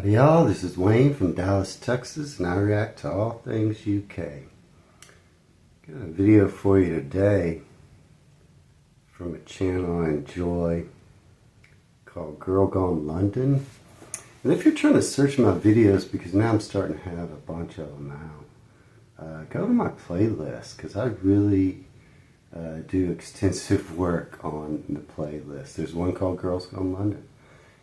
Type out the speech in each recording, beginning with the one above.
Howdy y'all, this is Wayne from Dallas, Texas, and I react to all things UK. Got a video for you today from a channel I enjoy called Girl Gone London. And if you're trying to search my videos, because now I'm starting to have a bunch of them out, go to my playlist, because I really do extensive work on the playlist. There's one called Girls Gone London.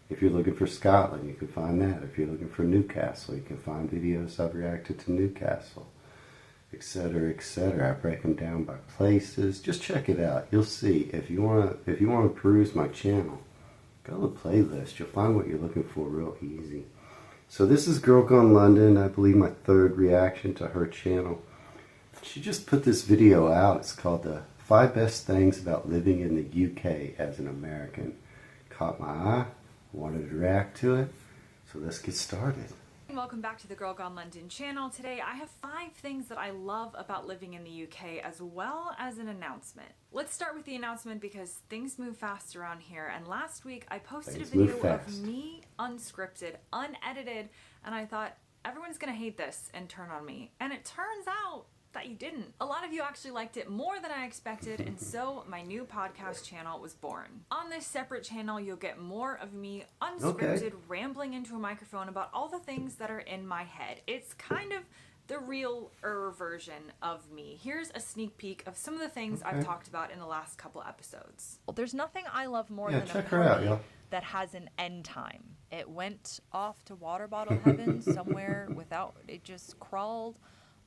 If you're looking for Scotland, you can find that. If you're looking for Newcastle, you can find videos I've reacted to Newcastle, etc., etc. I break them down by places. Just check it out. You'll see. If you want to peruse my channel, go to the playlist. You'll find what you're looking for real easy. So this is Girl Gone London. I believe my third reaction to her channel. She just put this video out. It's called the 5 Best Things About Living in the UK as an American. Caught my eye. Wanted to react to it, so let's get started. Welcome back to the Girl Gone London channel. Today I have 5 things that I love about living in the UK, as well as an announcement. Let's start with the announcement because things move fast around here, and last week I posted a video of me unscripted, unedited, and I thought everyone's gonna hate this and turn on me, and it turns out that you didn't. A lot of you actually liked it more than I expected, and so my new podcast channel was born. On this separate channel, you'll get more of me unscripted, rambling into a microphone about all the things that are in my head. It's kind of the real-er version of me. Here's a sneak peek of some of the things I've talked about in the last couple episodes. Well, there's nothing I love more than a party that has an end time. It went off to water bottle heaven somewhere without, it just crawled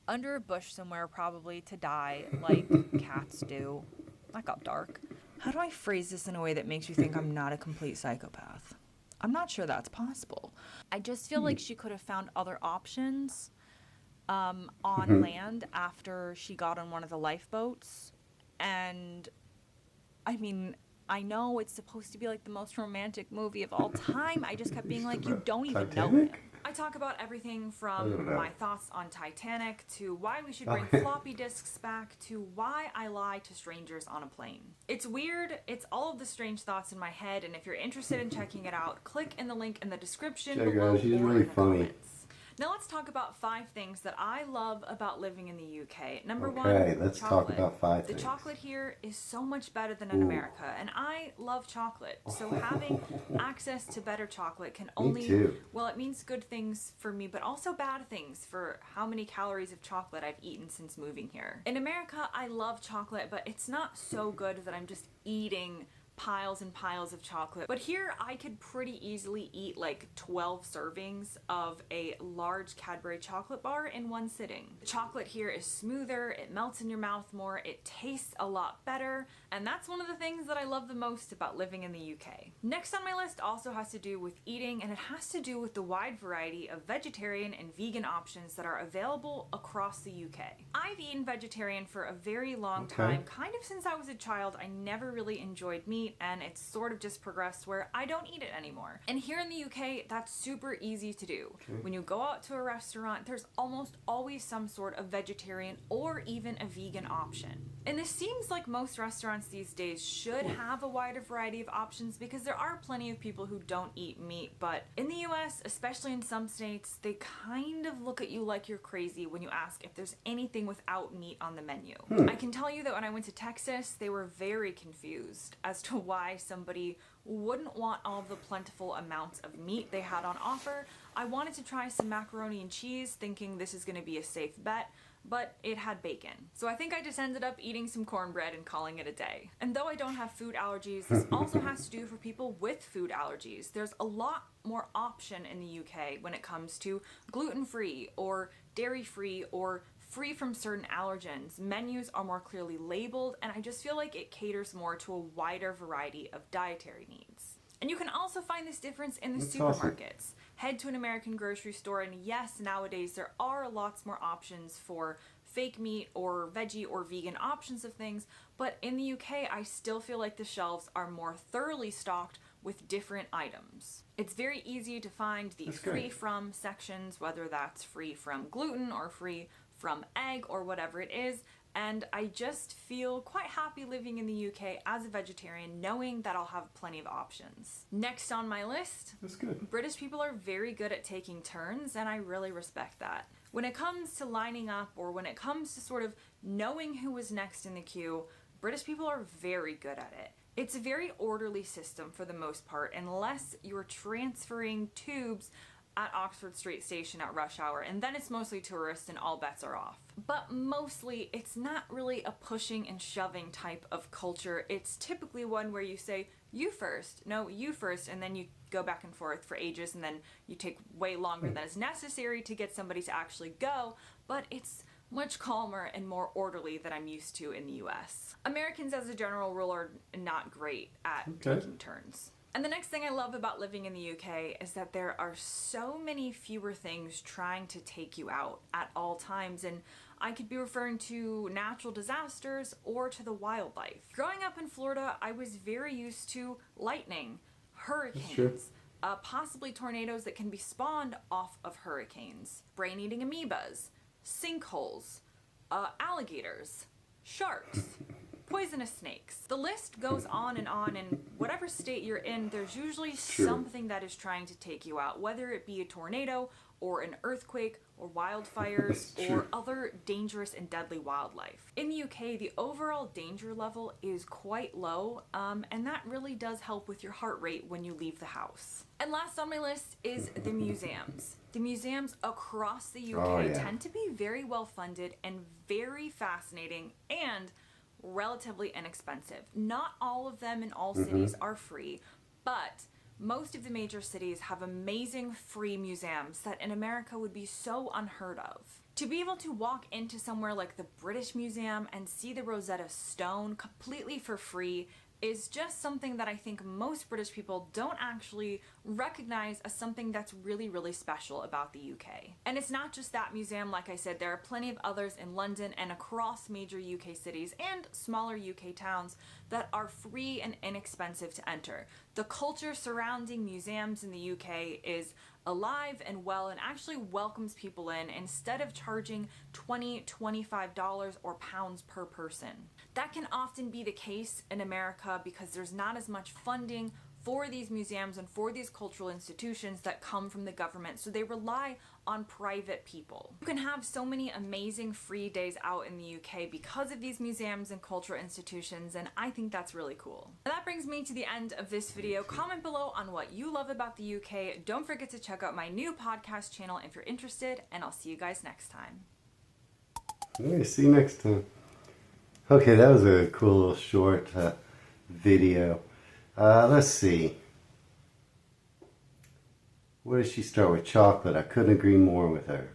under a bush somewhere, probably to die like cats do. That got dark. How do I phrase this in a way that makes you think I'm not a complete psychopath? I'm not sure that's possible. I just feel like she could have found other options on land after she got on one of the lifeboats. And I mean, I know it's supposed to be like the most romantic movie of all time. I just kept being like, you don't even know him. I talk about everything from my thoughts on Titanic to why we should bring floppy disks back to why I lie to strangers on a plane. It's weird. It's all of the strange thoughts in my head, and if you're interested in checking it out, click in the link in the description below she's or really in the funny. comments. Now let's talk about 5 things that I love about living in the UK. Number 1, let's chocolate. talk about 5 things. The chocolate here is so much better than in America, and I love chocolate. So having access to better chocolate can only, well, it means good things for me, but also bad things for how many calories of chocolate I've eaten since moving here. In America, I love chocolate, but it's not so good that I'm just eating piles and piles of chocolate. But here I could pretty easily eat like 12 servings of a large Cadbury chocolate bar in one sitting. The chocolate here is smoother, it melts in your mouth more, it tastes a lot better, and that's one of the things that I love the most about living in the UK. Next on my list also has to do with eating, and it has to do with the wide variety of vegetarian and vegan options that are available across the UK. I've eaten vegetarian for a very long time, kind of since I was a child. I never really enjoyed meat, and it's sort of just progressed where I don't eat it anymore. And here in the UK, that's super easy to do. When you go out to a restaurant, there's almost always some sort of vegetarian or even a vegan option. And this seems like most restaurants these days should have a wider variety of options because there are plenty of people who don't eat meat, but in the US, especially in some states, they kind of look at you like you're crazy when you ask if there's anything without meat on the menu. I can tell you that when I went to Texas, they were very confused as to why somebody wouldn't want all the plentiful amounts of meat they had on offer. I wanted to try some macaroni and cheese, thinking this is going to be a safe bet, but it had bacon. So I think I just ended up eating some cornbread and calling it a day. And though I don't have food allergies, this also has to do for people with food allergies. There's a lot more option in the UK when it comes to gluten-free or dairy-free or free from certain allergens. Menus are more clearly labeled, and I just feel like it caters more to a wider variety of dietary needs. And you can also find this difference in the supermarkets. Head to an American grocery store, and yes, nowadays there are lots more options for fake meat or veggie or vegan options of things, but in the UK, I still feel like the shelves are more thoroughly stocked with different items. It's very easy to find the free from sections, whether that's free from gluten or free from egg or whatever it is, And I just feel quite happy living in the UK as a vegetarian, knowing that I'll have plenty of options. Next on my list, that's good. British people are very good at taking turns, and I really respect that. When it comes to lining up, or when it comes to sort of knowing who was next in the queue, British people are very good at it. It's a very orderly system for the most part, unless you're transferring tubes at Oxford Street Station at rush hour, and then it's mostly tourists and all bets are off. But mostly, it's not really a pushing and shoving type of culture. It's typically one where you say, you first, no, you first, and then you go back and forth for ages, and then you take way longer than is necessary to get somebody to actually go, but it's much calmer and more orderly than I'm used to in the US. Americans, as a general rule, are not great at taking turns. And the next thing I love about living in the UK is that there are so many fewer things trying to take you out at all times, and I could be referring to natural disasters or to the wildlife. Growing up in Florida, I was very used to lightning, hurricanes, possibly tornadoes that can be spawned off of hurricanes, brain-eating amoebas, sinkholes, alligators, sharks, poisonous snakes. The list goes on, and whatever state you're in, there's usually something that is trying to take you out, whether it be a tornado or an earthquake or wildfires or other dangerous and deadly wildlife. In the UK, the overall danger level is quite low, and that really does help with your heart rate when you leave the house. And last on my list is the museums. The museums across the UK tend to be very well funded and very fascinating and relatively inexpensive. Not all of them in all cities are free, but most of the major cities have amazing free museums that in America would be so unheard of. To be able to walk into somewhere like the British Museum and see the Rosetta Stone completely for free is just something that I think most British people don't actually recognize as something that's really, really special about the UK. And it's not just that museum, like I said, there are plenty of others in London and across major UK cities and smaller UK towns that are free and inexpensive to enter. The culture surrounding museums in the UK is alive and well and actually welcomes people in instead of charging $20, $25 or pounds per person. That can often be the case in America because there's not as much funding for these museums and for these cultural institutions that come from the government, so they rely on private people. You can have so many amazing free days out in the UK because of these museums and cultural institutions, and I think that's really cool. And that brings me to the end of this video. Comment below on what you love about the UK. Don't forget to check out my new podcast channel if you're interested, and I'll see you guys next time. Yeah, see you next time. Okay, that was a cool little short video. Let's see. Where does she start with? Chocolate. I couldn't agree more with her.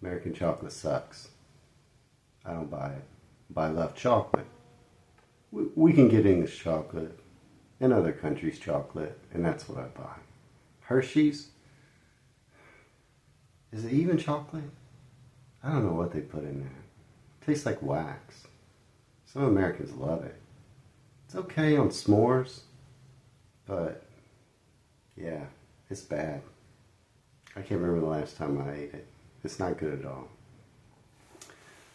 American chocolate sucks. I don't buy it. But I love chocolate. We can get English chocolate and other countries' chocolate, and that's what I buy. Hershey's? Is it even chocolate? I don't know what they put in there. It tastes like wax. Some Americans love it. It's okay on s'mores, but yeah, it's bad. I can't remember the last time I ate it. It's not good at all.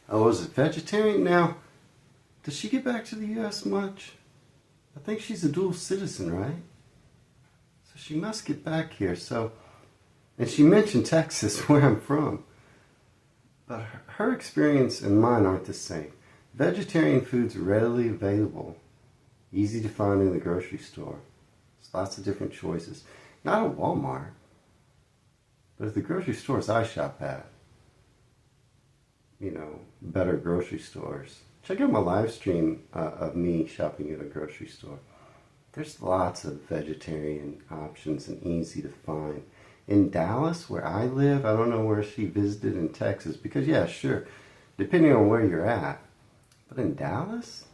Oh, is it vegetarian now? Does she get back to the U.S. much? I think she's a dual citizen, right? So she must get back here. So, and she mentioned Texas, where I'm from. But her experience and mine aren't the same. Vegetarian food's readily available. Easy to find in the grocery store. There's lots of different choices. Not at Walmart, but at the grocery stores I shop at. You know, better grocery stores. Check out my live stream of me shopping at a grocery store. There's lots of vegetarian options and easy to find. In Dallas, where I live, I don't know where she visited in Texas, because yeah, sure, depending on where you're at. But in Dallas,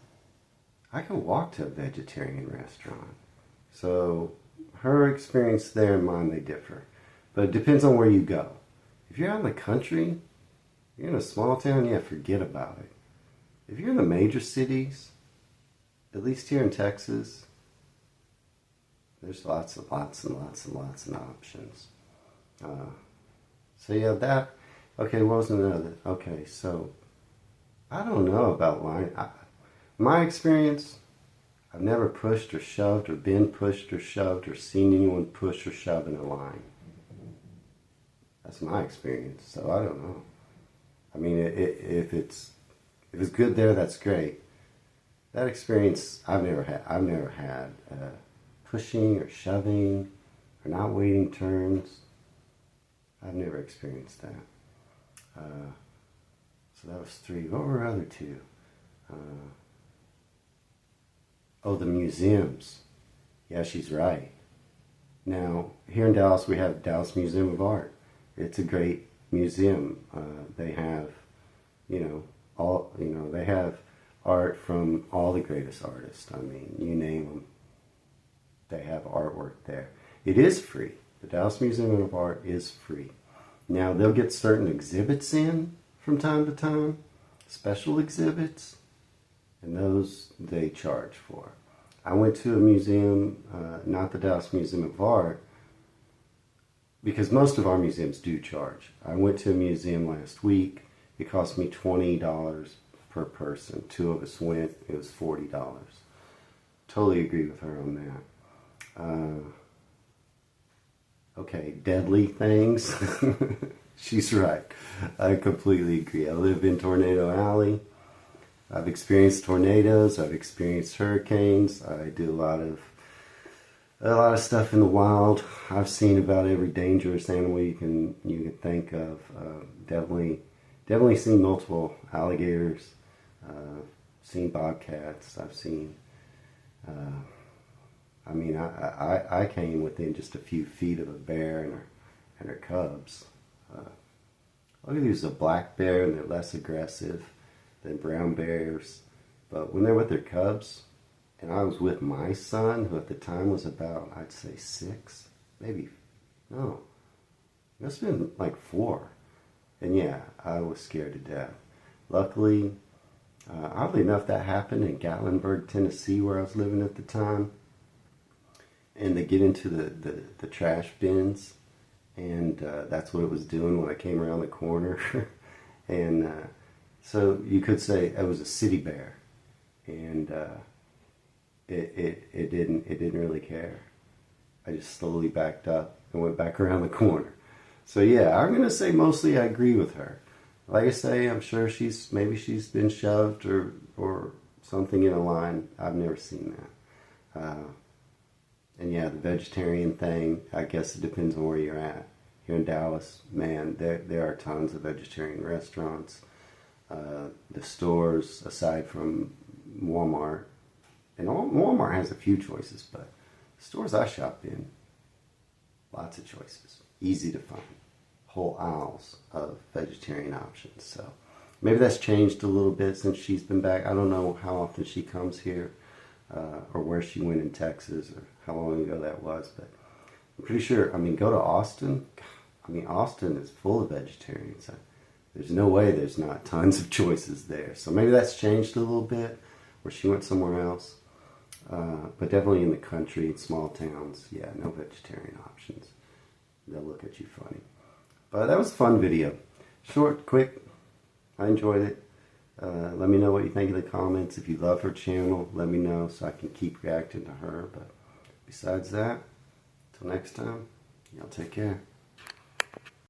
I can walk to a vegetarian restaurant. So her experience there and mine, they differ. But it depends on where you go. If you're out in the country, you're in a small town, yeah, forget about it. If you're in the major cities, at least here in Texas, there's lots of options. So yeah, that, okay, what was another, okay, so I don't know about line. My experience, I've never pushed or shoved or been pushed or shoved or seen anyone push or shove in a line. That's my experience, so I don't know. I mean, if it's good there, that's great. That experience I've never had. I've never had pushing or shoving or not waiting turns. I've never experienced that. So that was 3. What were our other 2? Oh, the museums. Yeah, she's right. Now, here in Dallas, we have Dallas Museum of Art. It's a great museum. They have, they have art from all the greatest artists. I mean, you name them, they have artwork there. It is free. The Dallas Museum of Art is free. Now, they'll get certain exhibits in from time to time, special exhibits, and those they charge for. I went to a museum, not the Dallas Museum of Art, because most of our museums do charge. I went to a museum last week. It cost me $20 per person. 2 of us went. It was $40. Totally agree with her on that. Okay, deadly things. She's right. I completely agree. I live in Tornado Alley. I've experienced tornadoes. I've experienced hurricanes. I do a lot of stuff in the wild. I've seen about every dangerous animal you can think of. Definitely seen multiple alligators. Seen bobcats. I've seen. I came within just a few feet of a bear and her cubs. Look at these, a black bear, and they're less aggressive than brown bears. But when they're with their cubs, and I was with my son, who at the time was about, I'd say 6, maybe, no, it must have been like 4. And yeah, I was scared to death. Luckily, oddly enough, that happened in Gatlinburg, Tennessee, where I was living at the time. And they get into the trash bins, and that's what it was doing when I came around the corner. And so you could say it was a city bear, and it didn't really care. I just slowly backed up and went back around the corner. So yeah, I'm gonna say mostly I agree with her. Like I say, I'm sure she's been shoved or something in a line. I've never seen that. And yeah, the vegetarian thing, I guess it depends on where you're at. Here in Dallas, man, there are tons of vegetarian restaurants. The stores, aside from Walmart, and Walmart has a few choices, but the stores I shop in, lots of choices. Easy to find. Whole aisles of vegetarian options. So maybe that's changed a little bit since she's been back. I don't know how often she comes here, or where she went in Texas, or how long ago that was, but I'm pretty sure, go to Austin. Austin is full of vegetarians. There's no way there's not tons of choices there. So maybe that's changed a little bit, where she went somewhere else. But definitely in the country, in small towns, yeah, no vegetarian options. They'll look at you funny. But that was a fun video. Short, quick. I enjoyed it. Let me know what you think in the comments. If you love her channel, let me know so I can keep reacting to her. But besides that, until next time, y'all take care.